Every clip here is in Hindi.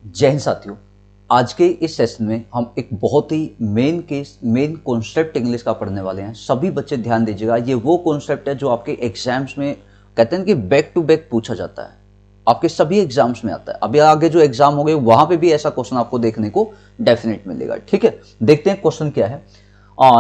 जय हिंद साथियों। आज के इस सेशन में हम एक बहुत ही मेन कॉन्सेप्ट इंग्लिश का पढ़ने वाले हैं। सभी बच्चे ध्यान दीजिएगा, ये वो कॉन्सेप्ट है जो आपके एग्जाम्स में कहते हैं कि बैक टू बैक पूछा जाता है, आपके सभी एग्जाम्स में आता है। अभी आगे जो एग्जाम हो गए वहां पे भी ऐसा क्वेश्चन आपको देखने को डेफिनेट मिलेगा। ठीक है, देखते हैं क्वेश्चन क्या है।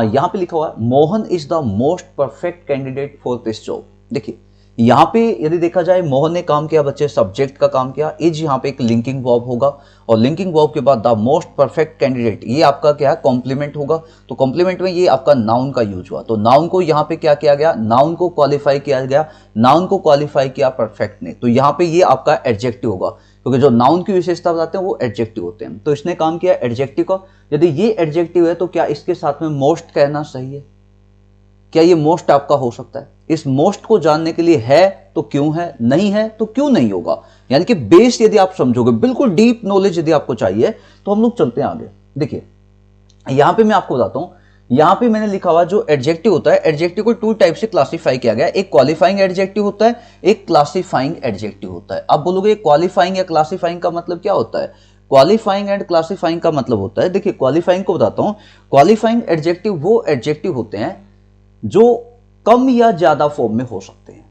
यहाँ पे लिखा हुआ है Mohan is the most perfect candidate for this job. देखिए यहाँ पे यदि देखा जाए मोहन ने काम किया, बच्चे सब्जेक्ट का काम किया, इज यहाँ पे एक लिंकिंग वर्ब होगा और लिंकिंग वर्ब के बाद द मोस्ट परफेक्ट कैंडिडेट ये आपका क्या है, कॉम्प्लीमेंट होगा। तो कॉम्प्लीमेंट में ये आपका नाउन का यूज हुआ, तो नाउन को यहाँ पे क्या किया गया, नाउन को क्वालिफाई किया गया, नाउन को क्वालिफाई किया परफेक्ट ने, तो यहाँ पे ये आपका एडजेक्टिव होगा, क्योंकि जो नाउन की विशेषता बताते हैं वो एडजेक्टिव होते हैं। तो इसने काम किया एडजेक्टिव का। यदि ये एडजेक्टिव है तो क्या इसके साथ में मोस्ट कहना सही है? क्या ये मोस्ट आपका हो सकता है? इस मोस्ट को जानने के लिए है तो क्यों है, नहीं है तो क्यों नहीं होगा, यानी कि बेस यदि आप समझोगे, बिल्कुल डीप नॉलेज यदि आपको चाहिए तो हम लोग चलते हैं आगे। देखिए यहां पे मैं आपको बताता हूं, यहां पे मैंने लिखा हुआ जो एडजेक्टिव होता है, एडजेक्टिव को टू टाइप से क्लासिफाई किया गया है। एक क्वालिफाइंग एडजेक्टिव होता है, एक क्लासिफाइंग एडजेक्टिव होता है। अब बोलोगे क्वालिफाइंग या क्लासिफाइंग का मतलब क्या होता है? क्वालिफाइंग एंड क्लासिफाइंग का मतलब होता है, देखिए क्वालिफाइंग को बताता हूं। क्वालिफाइंग एडजेक्टिव वो एडजेक्टिव होते हैं जो कम या ज्यादा फॉर्म में हो सकते हैं,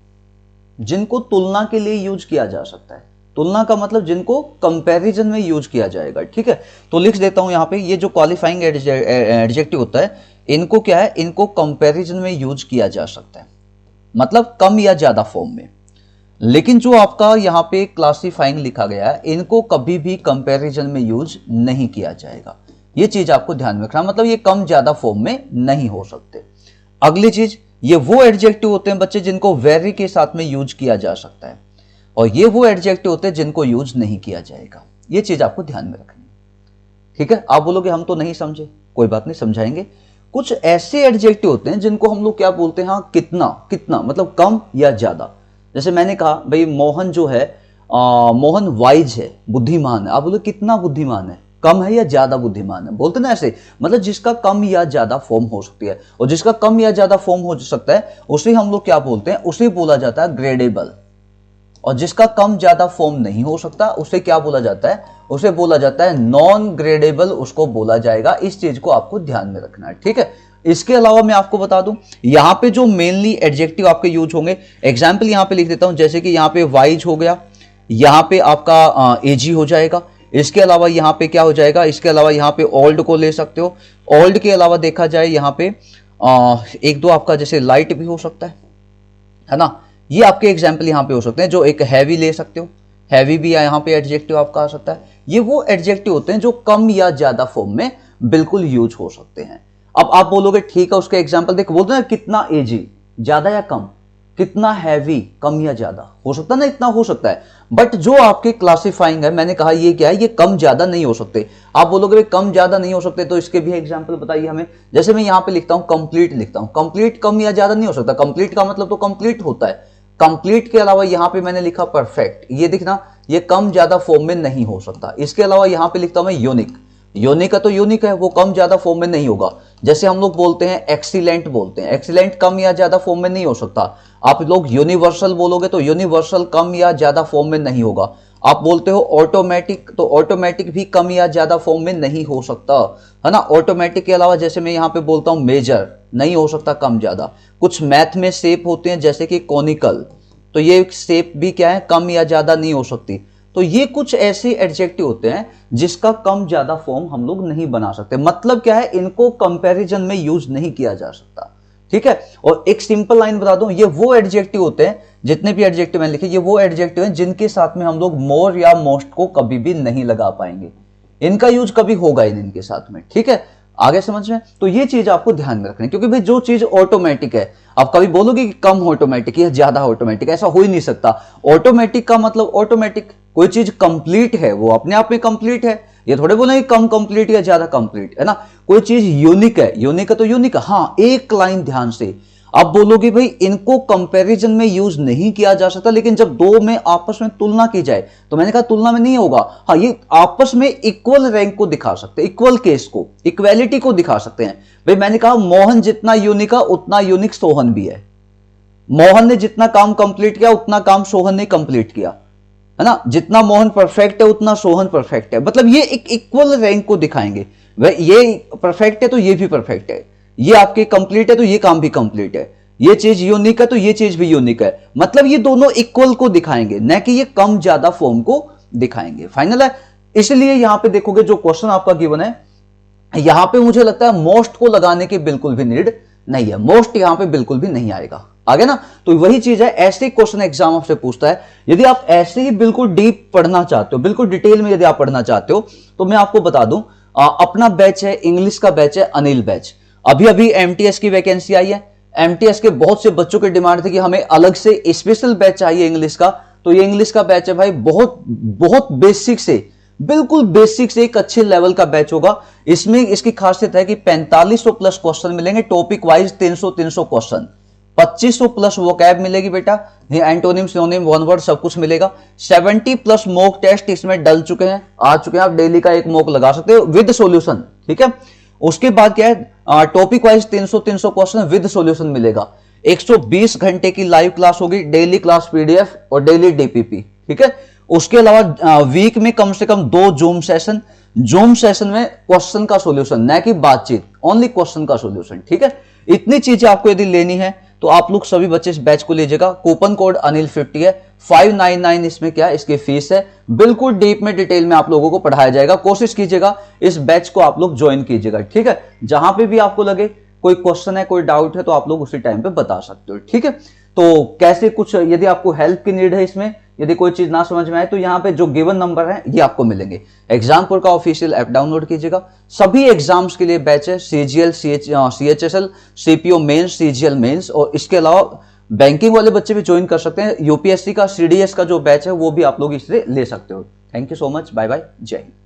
जिनको तुलना के लिए यूज किया जा सकता है। तुलना का मतलब जिनको कंपैरिजन में यूज किया जाएगा। ठीक है, तो लिख देता हूं यहां पे, ये जो क्वालिफाइंग एडजेक्टिव होता है इनको क्या है, इनको कंपैरिजन में यूज किया जा सकता है, मतलब कम या ज्यादा फॉर्म में। लेकिन जो आपका यहां पे क्लासिफाइंग लिखा गया है, इनको कभी भी कंपैरिजन में यूज नहीं किया जाएगा। ये चीज आपको ध्यान में रखना, मतलब ये कम ज्यादा फॉर्म में नहीं हो सकते। अगली चीज, ये वो एडजेक्टिव होते हैं बच्चे जिनको वेरी के साथ में यूज किया जा सकता है, और ये वो एडजेक्टिव होते हैं जिनको यूज नहीं किया जाएगा। ये चीज आपको ध्यान में रखनी है। ठीक है, आप बोलोगे हम तो नहीं समझे, कोई बात नहीं, समझाएंगे। कुछ ऐसे एडजेक्टिव होते हैं जिनको हम लोग क्या बोलते हैं, हाँ कितना, कितना मतलब कम या ज्यादा। जैसे मैंने कहा भाई मोहन जो है, मोहन वाइज है, बुद्धिमान है। आप बोलो कितना बुद्धिमान है, कम है या ज्यादा बुद्धिमान है, बोलते ना ऐसे, मतलब जिसका कम या ज्यादा फॉर्म हो सकती है, और जिसका कम या ज्यादा फॉर्म हो सकता है उसे हम लोग क्या बोलते हैं, उसे बोला जाता है ग्रेडेबल। और जिसका कम ज्यादा फॉर्म नहीं हो सकता उसे क्या बोला जाता है, उसे बोला जाता है नॉन ग्रेडेबल, उसको बोला जाएगा। इस चीज को आपको ध्यान में रखना है। ठीक है, इसके अलावा मैं आपको बता दूं, यहां पे जो मेनली एडजेक्टिव आपके यूज होंगे, एग्जाम्पल यहां पे लिख देता हूं, जैसे कि यहां पे वाइज हो गया, यहां पे आपका एजी हो जाएगा। इसके अलावा यहाँ पे क्या हो जाएगा, इसके अलावा यहाँ पे ओल्ड को ले सकते हो। ओल्ड के अलावा देखा जाए यहाँ पे एक दो आपका जैसे लाइट भी हो सकता है ना, ये आपके एग्जाम्पल यहाँ पे हो सकते हैं। जो एक हैवी ले सकते हो, हैवी भी यहाँ पे एडजेक्टिव आपका आ सकता है। ये वो एडजेक्टिव होते हैं जो कम या ज्यादा फॉर्म में बिल्कुल यूज हो सकते हैं। अब आप बोलोगे ठीक है, उसके एग्जाम्पल देख, बोलते हैं कितना एजी, ज्यादा या कम, कितना हैवी, कम या ज्यादा, हो सकता है ना, इतना हो सकता है। बट जो आपके क्लासिफाइंग है, मैंने कहा ये क्या है, ये कम ज्यादा नहीं हो सकते। आप बोलोगे भाई कम ज्यादा नहीं हो सकते, तो इसके भी एग्जांपल बताइए हमें। जैसे मैं यहां पे लिखता हूं कंप्लीट, लिखता हूं कंप्लीट, कम या ज्यादा नहीं हो सकता। कंप्लीट का मतलब तो कंप्लीट होता है। कंप्लीट के अलावा यहां पे मैंने लिखा परफेक्ट, ये दिखना, ये कम ज्यादा फॉर्म में नहीं हो सकता। इसके अलावा यहां पे लिखता हूं मैं यूनिक, यूनिक है तो यूनिक है, वो कम ज्यादा फॉर्म में नहीं होगा। जैसे हम लोग बोलते हैं एक्सीलेंट, बोलते हैं एक्सीलेंट, कम या ज्यादा फॉर्म में नहीं हो सकता। आप लोग यूनिवर्सल बोलोगे तो यूनिवर्सल कम या ज्यादा फॉर्म में नहीं होगा। आप बोलते हो ऑटोमेटिक, तो ऑटोमेटिक भी कम या ज्यादा फॉर्म में नहीं हो सकता, है ना। ऑटोमेटिक के अलावा जैसे मैं यहां पे बोलता हूं मेजर, नहीं हो सकता कम ज्यादा। कुछ मैथ में शेप होते हैं जैसे कि कॉनिकल, तो ये शेप भी क्या है, कम या ज्यादा नहीं हो सकती। तो ये कुछ ऐसे एडजेक्टिव होते हैं जिसका कम ज्यादा फॉर्म हम लोग नहीं बना सकते। मतलब क्या है, इनको कंपैरिजन में यूज नहीं किया जा सकता। ठीक है, और एक सिंपल लाइन बता दूं, ये वो एडजेक्टिव होते हैं, जितने भी एडजेक्टिव मैंने लिखे, ये वो एडजेक्टिव हैं जिनके साथ में हम लोग मोर या मोस्ट को कभी भी नहीं लगा पाएंगे। इनका यूज कभी होगा ही नहीं इनके साथ में। ठीक है, आगे समझ में, तो ये चीज आपको ध्यान में रखनी है, क्योंकि भाई जो चीज ऑटोमेटिक है, आप कभी बोलोगे कि कम ऑटोमेटिक या ज्यादा ऑटोमेटिक, ऐसा हो ही नहीं सकता। ऑटोमेटिक का मतलब ऑटोमेटिक, कोई चीज कंप्लीट है वो अपने आप में कंप्लीट है, ये थोड़े बोले कम कंप्लीट या ज्यादा कंप्लीट, है ना। कोई चीज यूनिक है तो यूनिक है। हाँ, एक लाइन ध्यान से, आप बोलोगे भाई इनको कंपैरिजन में यूज नहीं किया जा सकता, लेकिन जब दो में आपस में तुलना की जाए, तो मैंने कहा तुलना में नहीं होगा। हाँ, ये आपस में इक्वल रैंक को दिखा सकते हैं, इक्वल केस को, इक्वेलिटी को दिखा सकते हैं। भाई मैंने कहा मोहन जितना यूनिक है उतना यूनिक सोहन भी है। मोहन ने जितना काम कंप्लीट किया उतना काम सोहन ने कंप्लीट किया। है ना, जितना मोहन परफेक्ट है उतना सोहन परफेक्ट है, मतलब ये एक इक्वल रैंक को दिखाएंगे। वह ये परफेक्ट है तो ये भी परफेक्ट है, ये आपके कंप्लीट है तो ये काम भी कंप्लीट है, ये चीज यूनिक है तो ये चीज भी यूनिक है, मतलब ये दोनों इक्वल को दिखाएंगे, न कि ये कम ज्यादा फॉर्म को दिखाएंगे। फाइनल है। इसलिए यहां पे देखोगे जो क्वेश्चन आपका गिवन है, यहां पे मुझे लगता है मोस्ट को लगाने की बिल्कुल भी नीड नहीं है, मोस्ट यहां पे बिल्कुल भी नहीं आएगा। आगे ना, तो वही चीज है, ऐसे क्वेश्चन एग्जाम आपसे पूछता है। यदि आप ऐसे ही बिल्कुल डीप पढ़ना चाहते हो, बिल्कुल डिटेल में यदि आप पढ़ना चाहते हो, तो मैं आपको बता दूं, अपना बैच है, इंग्लिश का बैच है, अनिल बैच। अभी अभी एमटीएस की वैकेंसी आई है। एमटीएस के बहुत से बच्चों की डिमांड थी कि हमें अलग से स्पेशल बैच चाहिए इंग्लिश का, तो ये इंग्लिश का बैच है भाई, बहुत बहुत बेसिक से, बिल्कुल बेसिक से एक अच्छे लेवल का बैच होगा। इसमें इसकी खासियत है कि 4500 प्लस क्वेश्चन मिलेंगे, topic wise 300 question, 2500 plus vocab मिलेगी बेटा, एंटोनिम सिनोनिम वन वर्ड सब कुछ मिलेगा। 70 प्लस मॉक टेस्ट इसमें डल चुके हैं, आ चुके हैं, आप डेली का एक मॉक लगा सकते हो विद सॉल्यूशन, ठीक है। उसके बाद क्या है, topic wise 300 question with solution मिलेगा। 120 घंटे की लाइव क्लास होगी, डेली क्लास पीडीएफ और डेली डीपीपी, ठीक है। उसके अलावा वीक में कम से कम 2 जूम सेशन, जूम सेशन में क्वेश्चन का सॉल्यूशन, न कि बातचीत, ओनली क्वेश्चन का सॉल्यूशन, ठीक है। इतनी चीजें आपको यदि लेनी है तो आप लोग सभी बच्चे इस बैच को लीजिएगा। कूपन कोड अनिल50 है, 599 इसमें क्या इसकी फीस है। बिल्कुल डीप में डिटेल में आप लोगों को पढ़ाया जाएगा। कोशिश कीजिएगा इस बैच को आप लोग ज्वाइन कीजिएगा, ठीक है। जहां पे भी आपको लगे कोई क्वेश्चन है, कोई डाउट है, तो आप लोग उसी टाइम पे बता सकते हो, ठीक है। तो कैसे कुछ यदि आपको हेल्प की नीड है इसमें, यदि कोई चीज ना समझ में आए, तो यहाँ पे जो गिवन नंबर है ये आपको मिलेंगे। एग्जामपुर का ऑफिशियल ऐप डाउनलोड कीजिएगा। सभी एग्जाम्स के लिए बैच है, CGL, CHSL, CPO mains, CGL mains, और इसके अलावा बैंकिंग वाले बच्चे भी ज्वाइन कर सकते हैं। यूपीएससी का, सीडीएस का जो बैच है वो भी आप लोग इससे ले सकते हो। Thank you so much, bye bye, Jai Hind.